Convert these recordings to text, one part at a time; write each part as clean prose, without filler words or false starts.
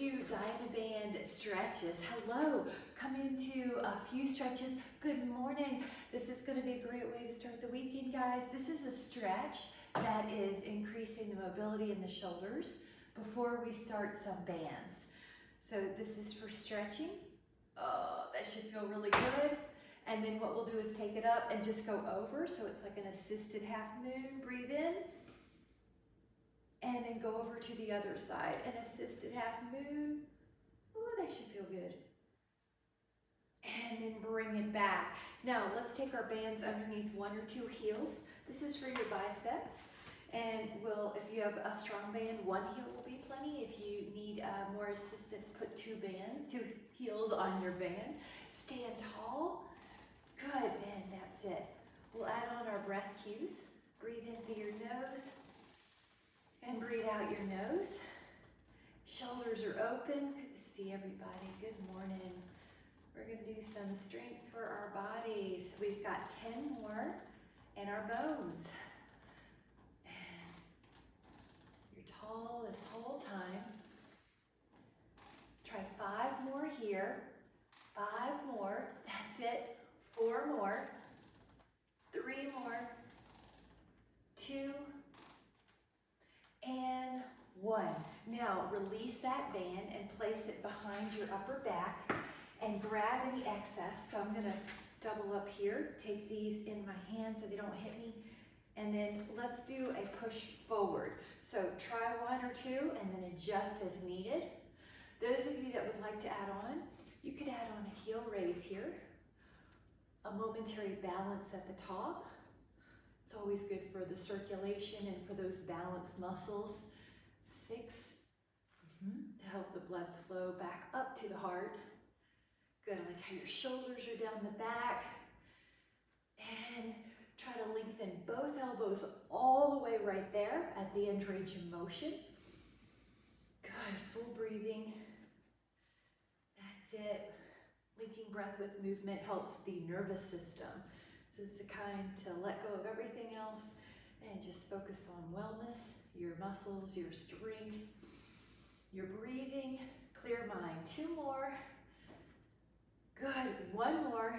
few dynaband stretches. Hello, come into a few stretches. Good morning. This is going to be a great way to start the weekend, guys. This is a stretch that is increasing the mobility in the shoulders before we start some bands. So this is for stretching. Oh, that should feel really good. And then what we'll do is take it up and just go over. So it's like an assisted half moon. Breathe in. And then go over to the other side. An assisted half moon. Ooh, that should feel good. And then bring it back. Now, let's take our bands underneath one or two heels. This is for your biceps. And if you have a strong band, one heel will be plenty. If you need more assistance, put two heels on your band. Stand tall. Good, and that's it. We'll add on our breath cues. Breathe in through your nose. And breathe out your nose. Shoulders are open. Good to see everybody. Good morning. We're going to do some strength for our bodies. We've got 10 more in our bones. And you're tall this whole time. Try 5 more here. 5 more. That's it. 4 more. 3 more. 2. And 1. Now release that band and place it behind your upper back and grab any excess. So I'm going to double up here, take these in my hand so they don't hit me. And then let's do a push forward. So try 1 or 2 and then adjust as needed. Those of you that would like to add on, you could add on a heel raise here. A momentary balance at the top. It's always good for the circulation and for those balanced muscles. 6, to help the blood flow back up to the heart. Good, I like how your shoulders are down the back. And try to lengthen both elbows all the way right there at the end range of motion. Good, full breathing. That's it. Linking breath with movement helps the nervous system. So it's the kind to let go of everything else and just focus on wellness, your muscles, your strength, your breathing, clear mind. 2 more. Good. 1 more.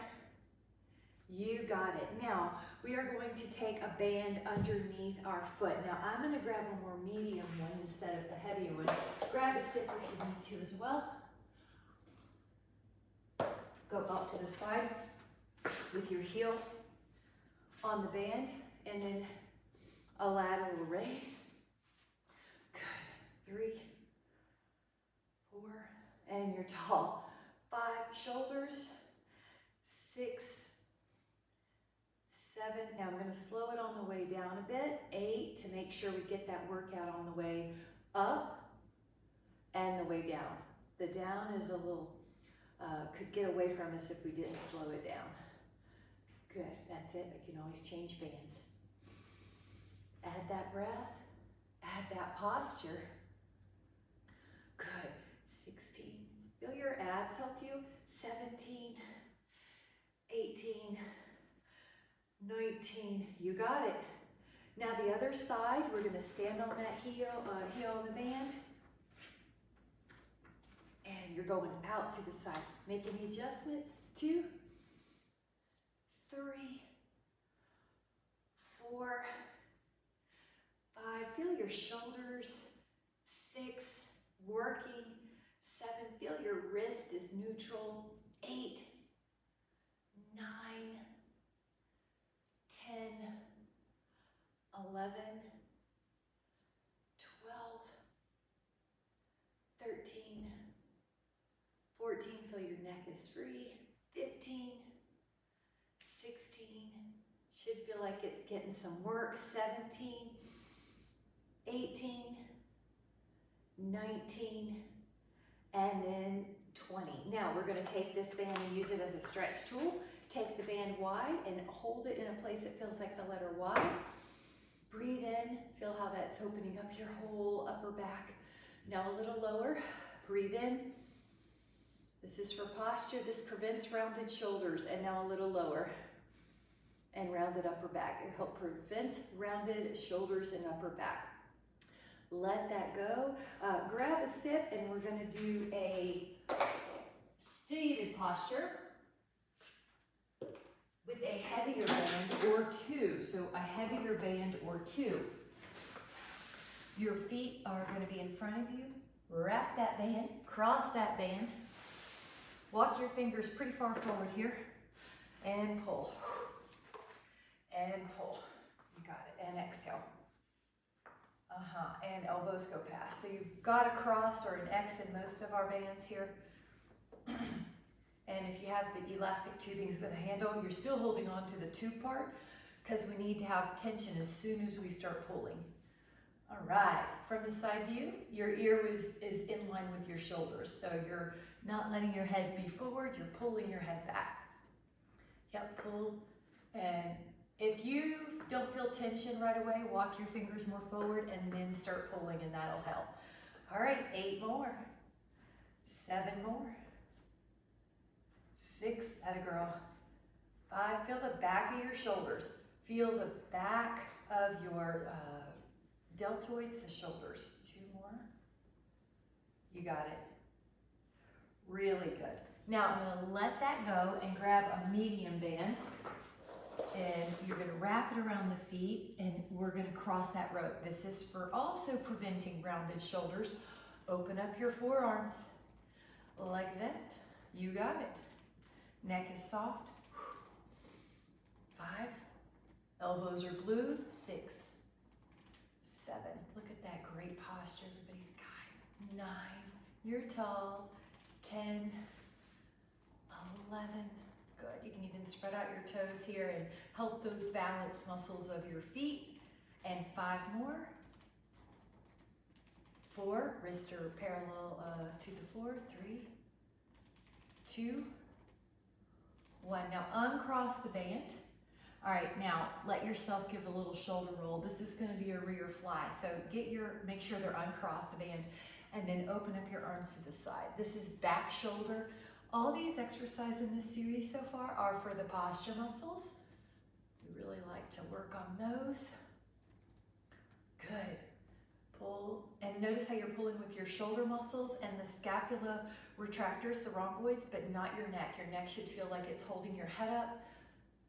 You got it. Now, we are going to take a band underneath our foot. Now, I'm going to grab a more medium one instead of the heavier one. Grab a sip if you need to as well. Go up to the side with your heel on the band, and then a lateral raise. Good. 3, 4, and you're tall. 5, shoulders. 6, 7. Now I'm going to slow it on the way down a bit. 8, to make sure we get that workout on the way up and the way down. The down is a little, could get away from us if we didn't slow it down. Good, that's it. I can always change bands. Add that breath, add that posture. Good, 16. Feel your abs help you. 17, 18, 19. You got it. Now the other side, we're going to stand on that heel on the band. And you're going out to the side. Make any adjustments. 2, 3, 4, 5. Feel your shoulders. 6, working. 7, feel your wrist is neutral. 8, 9, 10, 11, 12, 13, 14, feel your neck is free. 15, 16, should feel like it's getting some work. 17, 18, 19, and then 20. Now we're going to take this band and use it as a stretch tool. Take the band wide and hold it in a place that feels like the letter Y. Breathe in, feel how that's opening up your whole upper back. Now a little lower, breathe in. This is for posture. This prevents rounded shoulders. And now a little lower and rounded upper back. It helps prevent rounded shoulders and upper back. let that go. Grab a sip, and we're gonna do a seated posture with a heavier band or two. So a heavier band or two. Your feet are gonna be in front of you. Wrap that band, cross that band. Walk your fingers pretty far forward here. And pull. And pull. You got it. And exhale. And elbows go past. So you've got a cross or an X in most of our bands here. And if you have the elastic tubings with a handle, you're still holding on to the tube part because we need to have tension as soon as we start pulling. All right, from the side view, your ear is in line with your shoulders. So you're not letting your head be forward, you're pulling your head back. Yep, pull. And if you don't feel tension right away, walk your fingers more forward and then start pulling, and that'll help. All right, 8 more. 7 more. 6, atta girl. 5, feel the back of your shoulders. Feel the back of your deltoids, the shoulders. 2 more. You got it. Really good. Now I'm gonna let that go and grab a medium band, and you're gonna wrap it around the feet, and we're gonna cross that rope. This is for also preventing rounded shoulders. Open up your forearms like that. You got it. Neck is soft. 5, elbows are blue. 6, 7, look at that great posture everybody's got. 9, you're tall. 10, 11, good. You can even spread out your toes here and help those balance muscles of your feet. And 5 more. 4, wrists are parallel to the floor. 3, 2, 1. Now uncross the band. All right, now let yourself give a little shoulder roll. This is gonna be a rear fly. So make sure they're uncrossed the band, and then open up your arms to the side. This is back shoulder. All these exercises in this series so far are for the posture muscles. We really like to work on those. Good. Pull, and notice how you're pulling with your shoulder muscles and the scapula retractors, the rhomboids, but not your neck. Your neck should feel like it's holding your head up,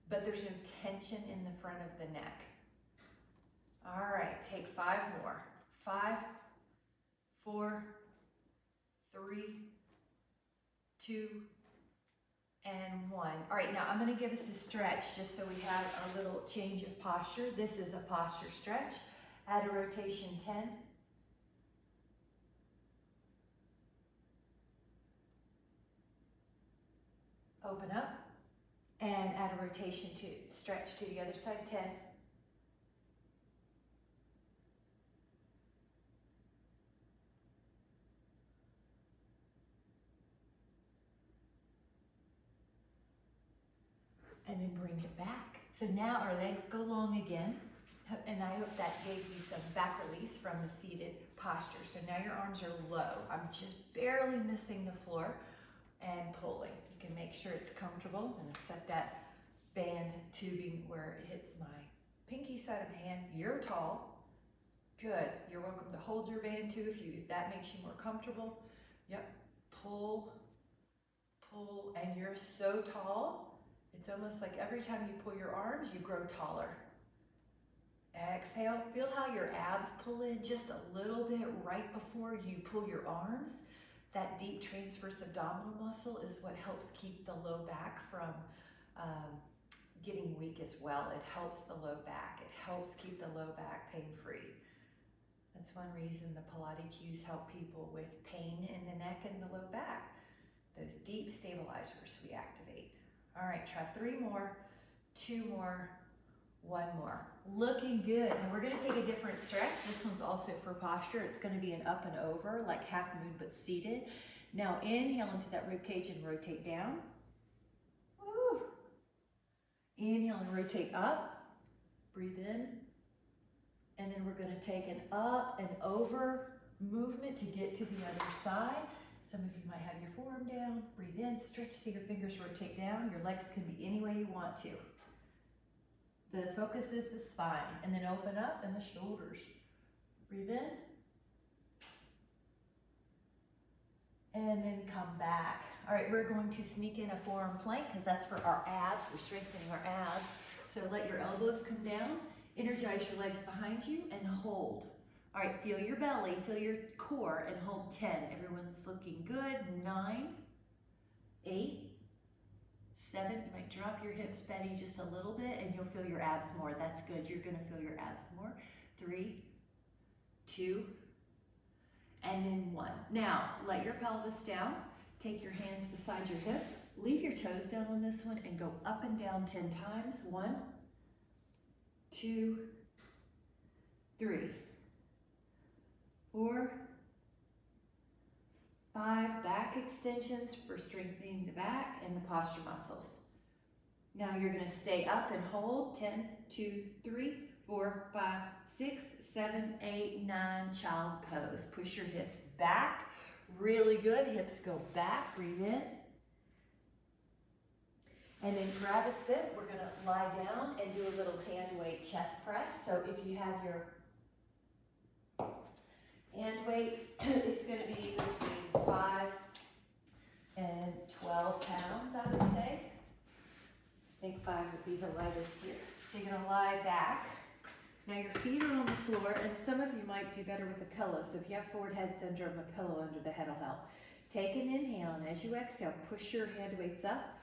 but there's no tension in the front of the neck. All right, take 5 more. 5, 4, 3, 2, and 1. All right, now I'm gonna give us a stretch just so we have a little change of posture. This is a posture stretch. Add a rotation 10. Open up and add a rotation 2. Stretch to the other side, 10. And then bring it back. So now our legs go long again. And I hope that gave you some back release from the seated posture. So now your arms are low. I'm just barely missing the floor and pulling. You can make sure it's comfortable. I'm gonna set that band tubing where it hits my pinky side of my hand. You're tall. Good. You're welcome to hold your band too if that makes you more comfortable. Yep. Pull, pull, and you're so tall. It's almost like every time you pull your arms, you grow taller. Exhale, feel how your abs pull in just a little bit right before you pull your arms. That deep transverse abdominal muscle is what helps keep the low back from getting weak as well. It helps the low back. It helps keep the low back pain-free. That's one reason the Pilates cues help people with pain in the neck and the low back. Those deep stabilizers we activate. All right, try 3 more, 2 more, 1 more. Looking good. And we're gonna take a different stretch. This one's also for posture. It's gonna be an up and over, like half moon but seated. Now inhale into that rib cage and rotate down. Woo. Inhale and rotate up. Breathe in. And then we're gonna take an up and over movement to get to the other side. Some of you might have your forearm down. Breathe in, stretch through your fingers, rotate down. Your legs can be any way you want to. The focus is the spine, and then open up and the shoulders. Breathe in and then come back. All right, we're going to sneak in a forearm plank because that's for our abs. We're strengthening our abs. So let your elbows come down, energize your legs behind you, and hold. All right, feel your belly, feel your core, and hold 10. Everyone's looking good. 9, 8, 7. You might drop your hips, Betty, just a little bit, and you'll feel your abs more. That's good. You're going to feel your abs more. 3, 2, and then 1. Now, let your pelvis down. Take your hands beside your hips. Leave your toes down on this one and go up and down 10 times. 1, 2, 3, 4, 5. Back extensions for strengthening the back and the posture muscles. Now you're going to stay up and hold. 10, 2, 3, 4, 5, 6, 7, 8, 9. Child pose. Push your hips back. Really good. Hips go back. Breathe in. And then grab a sit. We're going to lie down and do a little hand weight chest press. So if you have your hand weights, it's going to be between 5 and 12 pounds, I would say. I think 5 would be the lightest here. So you're going to lie back. Now your feet are on the floor, and some of you might do better with a pillow. So if you have forward head syndrome, a pillow under the head will help. Take an inhale, and as you exhale, push your hand weights up.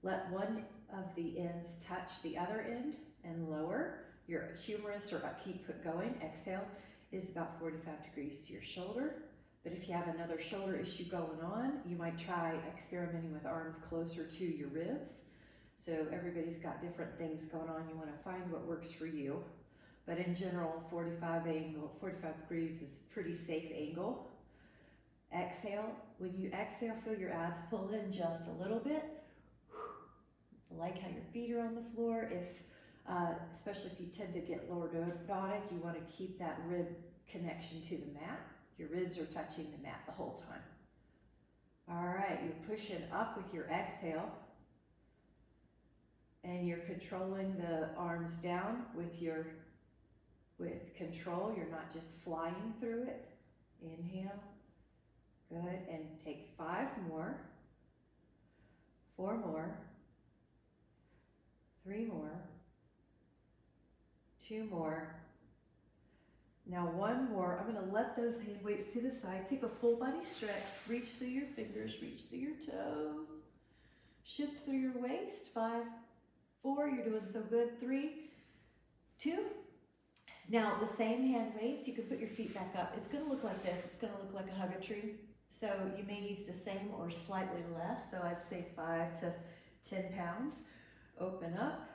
Let one of the ends touch the other end and lower. Your humerus, or keep going. Exhale is about 45 degrees to your shoulder. But if you have another shoulder issue going on, you might try experimenting with arms closer to your ribs. So everybody's got different things going on. You want to find what works for you. But in general, 45 degrees is pretty safe angle. Exhale. When you exhale, feel your abs pull in just a little bit. I like how your feet are on the floor. Especially if you tend to get lordotic, you want to keep that rib connection to the mat. Your ribs are touching the mat the whole time. All right, you're pushing up with your exhale. And you're controlling the arms down with control. You're not just flying through it. Inhale. Good. And take 5 more. 4 more. 3 more. 2 more. Now 1 more. I'm going to let those hand weights to the side. Take a full body stretch. Reach through your fingers. Reach through your toes. Shift through your waist. 5, 4. You're doing so good. 3, 2. Now the same hand weights. You can put your feet back up. It's going to look like this. It's going to look like a hug a tree. So you may use the same or slightly less. So I'd say 5 to 10 pounds. Open up.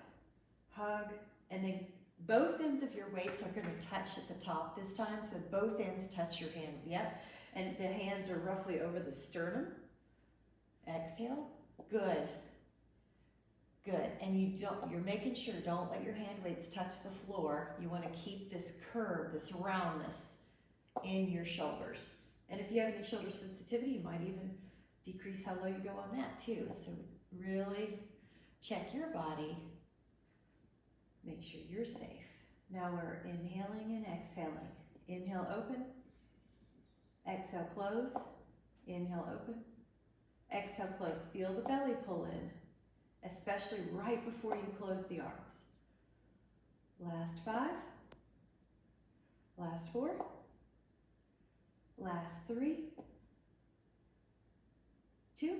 Hug. And then both ends of your weights are going to touch at the top this time. So both ends touch your hand. Yep. And the hands are roughly over the sternum. Exhale. Good. Good. And you're making sure, don't let your hand weights touch the floor. You want to keep this curve, this roundness in your shoulders. And if you have any shoulder sensitivity, you might even decrease how low you go on that too. So really check your body. Make sure you're safe. Now we're inhaling and exhaling. Inhale, open. Exhale, close. Inhale, open. Exhale, close. Feel the belly pull in, especially right before you close the arms. Last 5. Last 4. Last 3. 2.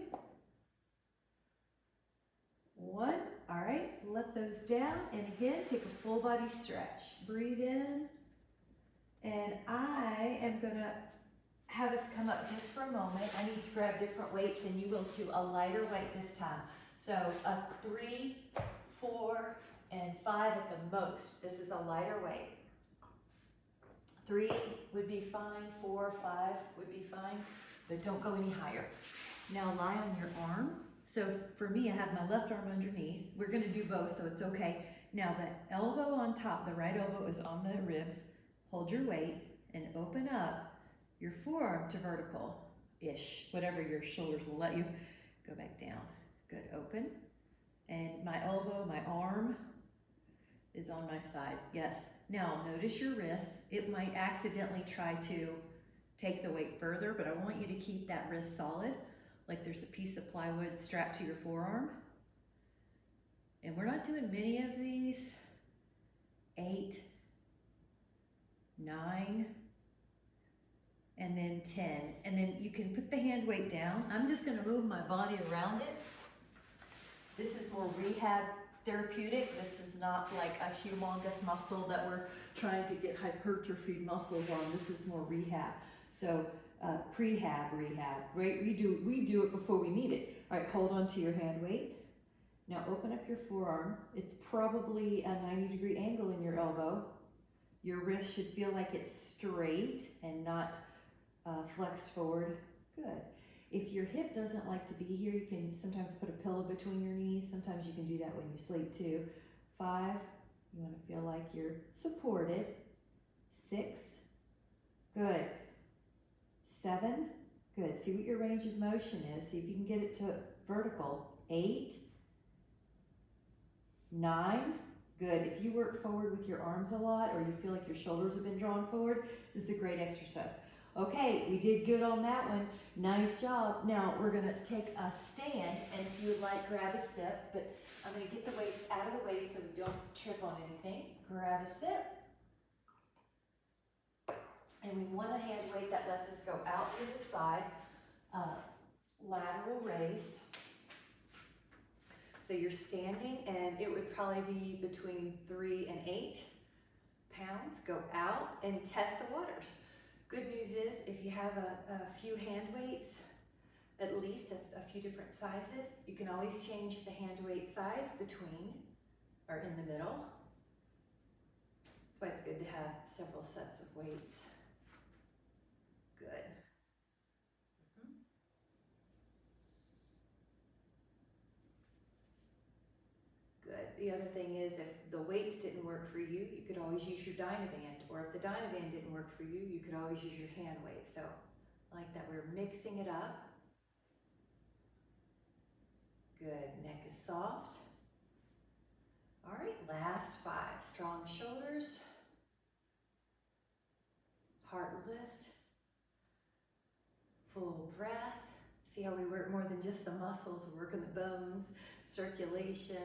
1. All right, let those down. And again, take a full body stretch. Breathe in. And I am going to have us come up just for a moment. I need to grab different weights, and you will too. A lighter weight this time. So a 3, 4, and 5 at the most. This is a lighter weight. 3 would be fine. 4, 5 would be fine, but don't go any higher. Now lie on your arm. So for me, I have my left arm underneath. We're going to do both, so it's okay. Now the elbow on top, the right elbow is on the ribs. Hold your weight and open up your forearm to vertical-ish, whatever your shoulders will let you. Go back down. Good, open. And my elbow, my arm is on my side. Yes. Now notice your wrist. It might accidentally try to take the weight further, but I want you to keep that wrist solid, like there's a piece of plywood strapped to your forearm. And we're not doing many of these. 8, 9, and then 10. And then you can put the hand weight down. I'm just gonna move my body around it. This is more rehab therapeutic. This is not like a humongous muscle that we're trying to get hypertrophied muscles on. This is more rehab. So prehab, rehab, right? We do it before we need it. All right, hold on to your hand weight. Now open up your forearm. It's probably a 90-degree angle in your elbow. Your wrist should feel like it's straight and not flexed forward. Good. If your hip doesn't like to be here, you can sometimes put a pillow between your knees. Sometimes you can do that when you sleep too. 5, you want to feel like you're supported. 6, good. 7, good. See what your range of motion is. See if you can get it to vertical. 8, 9, good. If you work forward with your arms a lot or you feel like your shoulders have been drawn forward, this is a great exercise. Okay, we did good on that one. Nice job. Now we're gonna take a stand, and if you would like, grab a sip, but I'm gonna get the weights out of the way so we don't trip on anything. Grab a sip. And we want a hand weight that lets us go out to the side, lateral raise. So you're standing, and it would probably be between 3 and 8 pounds. Go out and test the waters. Good news is, if you have a few hand weights, at least a few different sizes, you can always change the hand weight size between or in the middle. That's why it's good to have several sets of weights. Good. Good. The other thing is, if the weights didn't work for you, you could always use your dynaband. Or if the dynaband didn't work for you, you could always use your hand weight. So, like that, we're mixing it up. Good. Neck is soft. All right, last 5. Strong shoulders. Heart lift. Full breath. See how we work more than just the muscles, we're working the bones, circulation,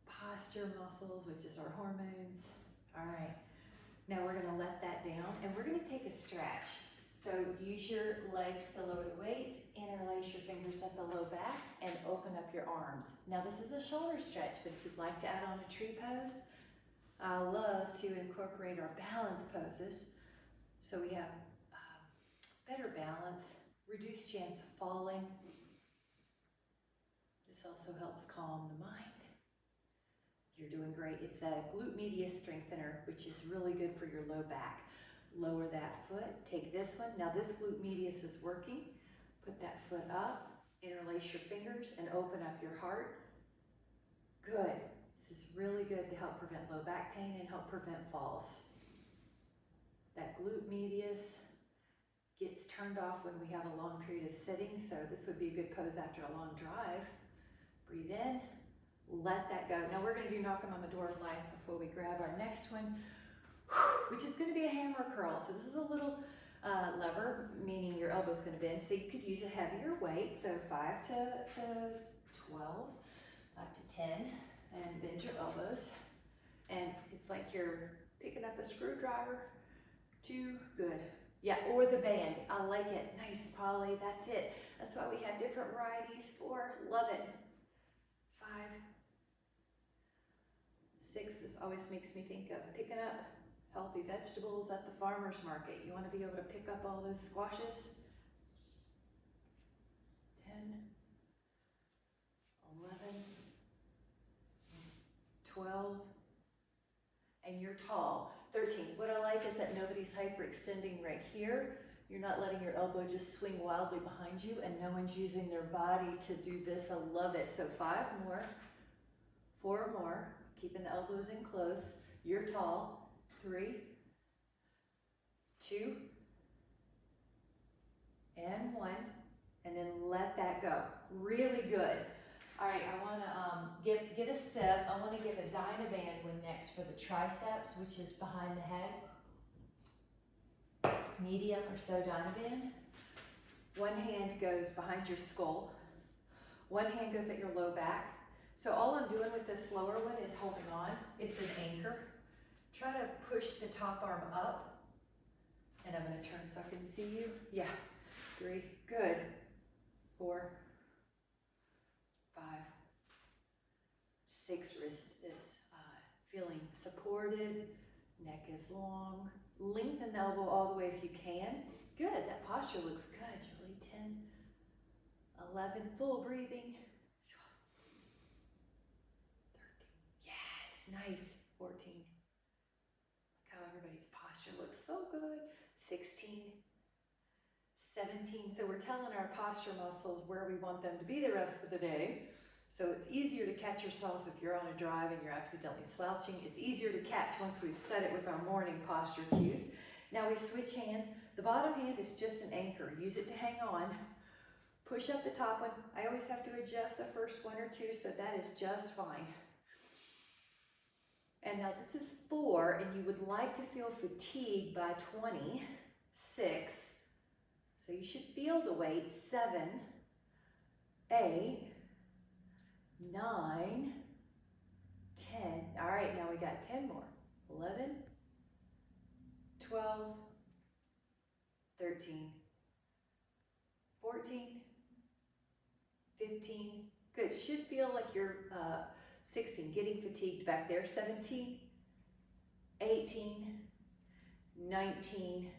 posture muscles, which is our hormones. All right, now we're gonna let that down and we're gonna take a stretch. So use your legs to lower the weights, interlace your fingers at the low back, and open up your arms. Now this is a shoulder stretch, but if you'd like to add on a tree pose, I love to incorporate our balance poses. So we have better balance, reduced chance of falling. This also helps calm the mind. You're doing great. It's a glute medius strengthener, which is really good for your low back. Lower that foot, take this one. Now this glute medius is working. Put that foot up, interlace your fingers, and open up your heart. Good. This is really good to help prevent low back pain and help prevent falls. That glute medius gets turned off when we have a long period of sitting, so this would be a good pose after a long drive. Breathe in, let that go. Now we're gonna do knocking on the door of life before we grab our next one, which is gonna be a hammer curl. So this is a little lever, meaning your elbow's gonna bend, so you could use a heavier weight, so 5 to 12, 5 to 10, and bend your elbows. And it's like you're picking up a screwdriver. 2, good. Yeah, or the band. I like it. Nice, Polly. That's it. That's why we have different varieties. 4, love it. 5, 6, this always makes me think of picking up healthy vegetables at the farmer's market. You want to be able to pick up all those squashes. 10, 11, 12, and you're tall. 13, what I like is that nobody's hyperextending right here. You're not letting your elbow just swing wildly behind you, and no one's using their body to do this. I love it. So 5 more, 4 more, keeping the elbows in close. You're tall. 3, 2, and 1, and then let that go. Really good. All right, I want to get a sip. I want to give a dynaband one next for the triceps, which is behind the head. medium or so dynaband. One hand goes behind your skull. One hand goes at your low back. So all I'm doing with this lower one is holding on. It's an anchor. Try to push the top arm up. And I'm going to turn so I can see you. Yeah. 3. Good. 4. 5. 6. Wrist is feeling supported. Neck is long. Lengthen the elbow all the way if you can. Good. That posture looks good, Julie. 10, 11. Full breathing. 13. Yes. Nice. 14. Look how everybody's posture looks so good. 16. 17. So we're telling our posture muscles where we want them to be the rest of the day. So it's easier to catch yourself if you're on a drive and you're accidentally slouching. It's easier to catch once we've set it with our morning posture cues. Now we switch hands. The bottom hand is just an anchor. Use it to hang on. Push up the top one. I always have to adjust the first 1 or 2, so that is just fine. And now this is 4, and you would like to feel fatigued by 20. 6. So you should feel the weight. 7, 8, 9, 10. All right, now we got 10 more. 11, 12, 13, 14, 15. Good. Should feel like you're 16, getting fatigued back there. 17, 18, 19,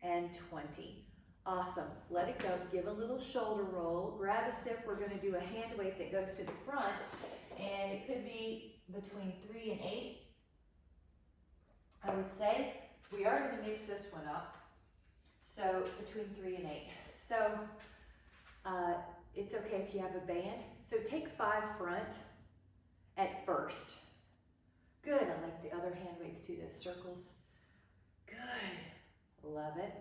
and 20. Awesome. Let it go. Give a little shoulder roll. Grab a sip. We're going to do a hand weight that goes to the front, and it could be between 3 and 8. I would say we are going to mix this one up. So between 3 and 8. So it's okay if you have a band. So take 5 front at first. Good. I like the other hand weights too, those circles. Good. Love it.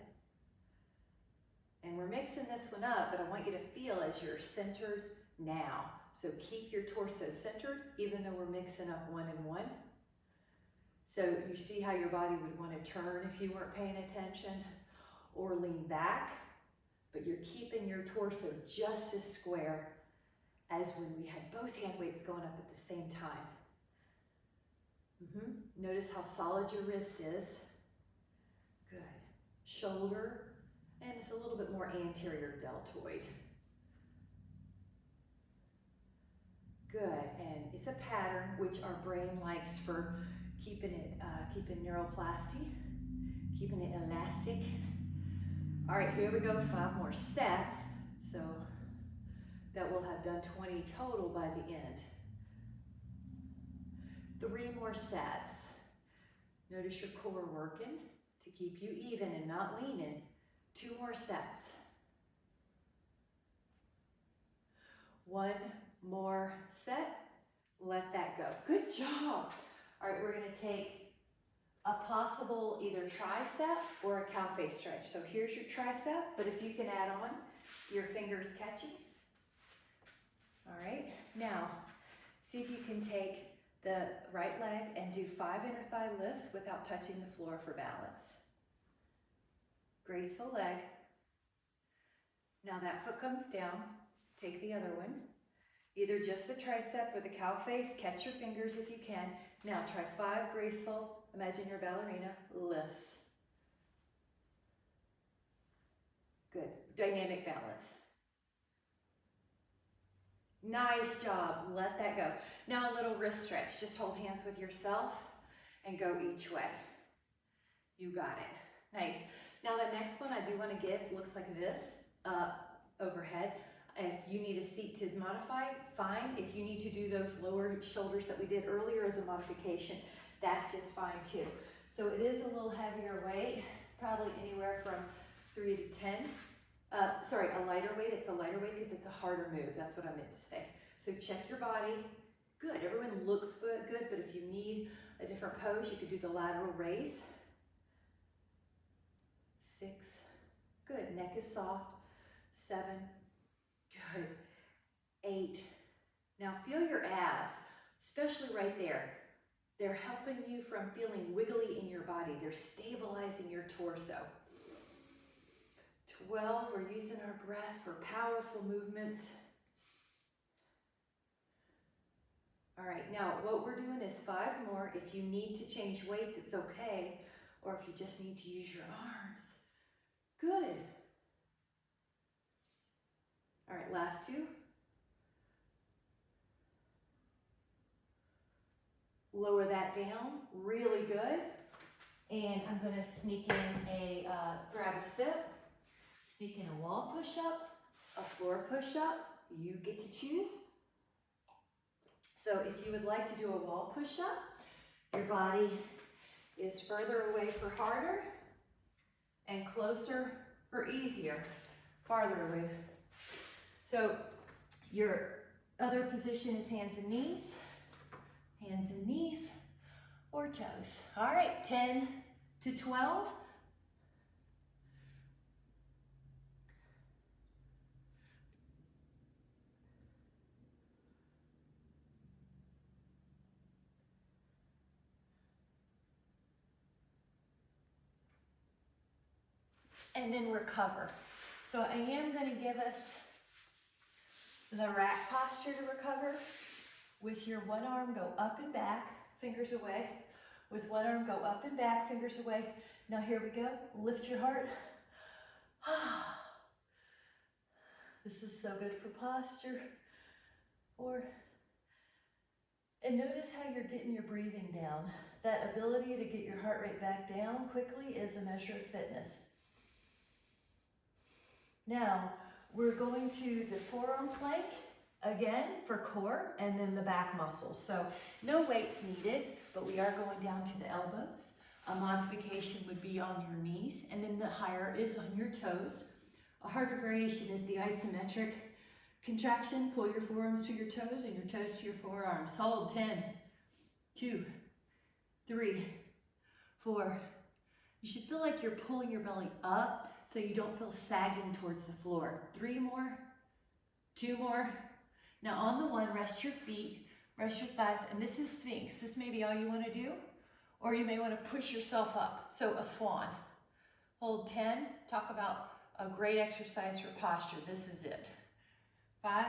And we're mixing this one up, but I want you to feel as you're centered now. So keep your torso centered, even though we're mixing up 1 and 1. So you see how your body would want to turn if you weren't paying attention, or lean back, but you're keeping your torso just as square as when we had both hand weights going up at the same time. Notice how solid your wrist is. Good. Shoulder. And it's a little bit more anterior deltoid. Good, and it's a pattern which our brain likes for keeping it, keeping neuroplasty, keeping it elastic. All right, here we go, 5 more sets. So that we'll have done 20 total by the end. 3 more sets. Notice your core working to keep you even and not leaning. 2 more sets. 1 more set. Let that go. Good job. All right, we're going to take a possible either tricep or a cow face stretch. So here's your tricep, but if you can add on your fingers catching. All right, now see if you can take the right leg and do 5 inner thigh lifts without touching the floor for balance. Graceful leg. Now that foot comes down. Take the other one. Either just the tricep or the cow face. Catch your fingers if you can. Now try 5 graceful, imagine you're a ballerina, lifts. Good. Dynamic balance. Nice job. Let that go. Now a little wrist stretch. Just hold hands with yourself and go each way. You got it. Nice. Now the next one I do want to give looks like this, overhead. If you need a seat to modify, fine. If you need to do those lower shoulders that we did earlier as a modification, that's just fine too. So it is a little heavier weight, probably anywhere from 3 to 10. Sorry, a lighter weight. It's a lighter weight because it's a harder move. That's what I meant to say. So check your body. Good. Everyone looks good, but if you need a different pose, you could do the lateral raise. 6. Good. Neck is soft. 7. Good. 8. Now feel your abs, especially right there. They're helping you from feeling wiggly in your body. They're stabilizing your torso. 12, we're using our breath for powerful movements. All right, now what we're doing is 5 more. If you need to change weights, it's okay. Or if you just need to use your arms. Good. All right, last 2. Lower that down, really good. And I'm gonna sneak in a, grab a sip, sneak in a wall push-up, a floor push-up, you get to choose. So if you would like to do a wall push-up, your body is further away for harder and closer for easier, farther away. So your other position is hands and knees, or toes. All right, 10 to 12. And then recover. So I am going to give us the rack posture to recover. With your one arm, go up and back, fingers away. With one arm, go up and back, fingers away. Now here we go. Lift your heart. This is so good for posture. And notice how you're getting your breathing down. That ability to get your heart rate back down quickly is a measure of fitness. Now, we're going to the forearm plank, again, for core, and then the back muscles. So, no weights needed, but we are going down to the elbows. A modification would be on your knees, and then the higher is on your toes. A harder variation is the isometric contraction. Pull your forearms to your toes and your toes to your forearms. Hold, 10, 2, 3, 4. You should feel like you're pulling your belly up so you don't feel sagging towards the floor. 3 more, 2 more. Now on the 1, rest your feet, rest your thighs, and this is Sphinx. This may be all you want to do, or you may want to push yourself up. So a swan. Hold 10. Talk about a great exercise for posture. This is it. 5.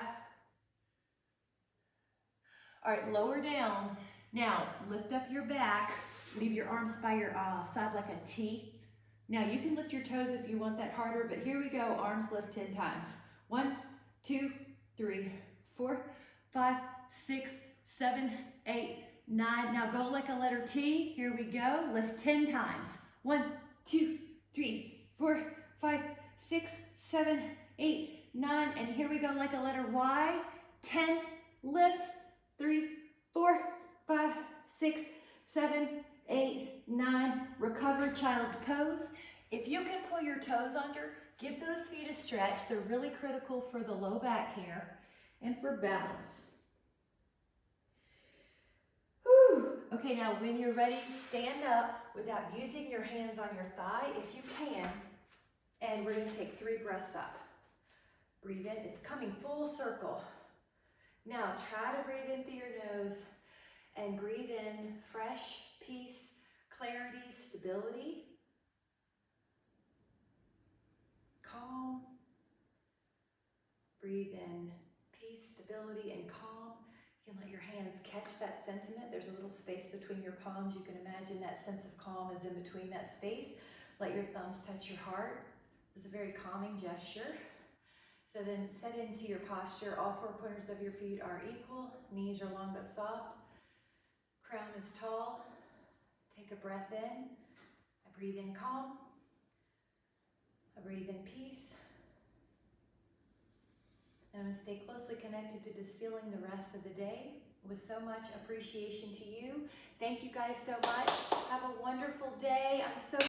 All right, lower down. Now lift up your back. Leave your arms by your side like a T. Now you can lift your toes if you want that harder, but here we go. Arms lift 10 times. 1, 2, 3, 4, 5, 6, 7, 8, 9. Now go like a letter T. Here we go. Lift 10 times. 1, 2, 3, 4, 5, 6, 7, 8, 9. And here we go like a letter Y. 10. Lift. 3, 4, 5, 6, 7, 8, 9. Recover child's pose. If you can pull your toes under, give those feet a stretch. They're really critical for the low back here and for balance. Whew. Okay, now when you're ready, stand up without using your hands on your thigh, if you can. And we're going to take 3 breaths up. Breathe in. It's coming full circle. Now try to breathe in through your nose and breathe in fresh, peace, clarity, stability, calm. Breathe in peace, stability, and calm. You can let your hands catch that sentiment. There's a little space between your palms. You can imagine that sense of calm is in between that space. Let your thumbs touch your heart. It's a very calming gesture. So then set into your posture. All 4 corners of your feet are equal. Knees are long but soft. Crown is tall. Take a breath in. I breathe in calm. I breathe in peace. And I'm going to stay closely connected to this feeling the rest of the day with so much appreciation to you. Thank you guys so much. Have a wonderful day. I'm so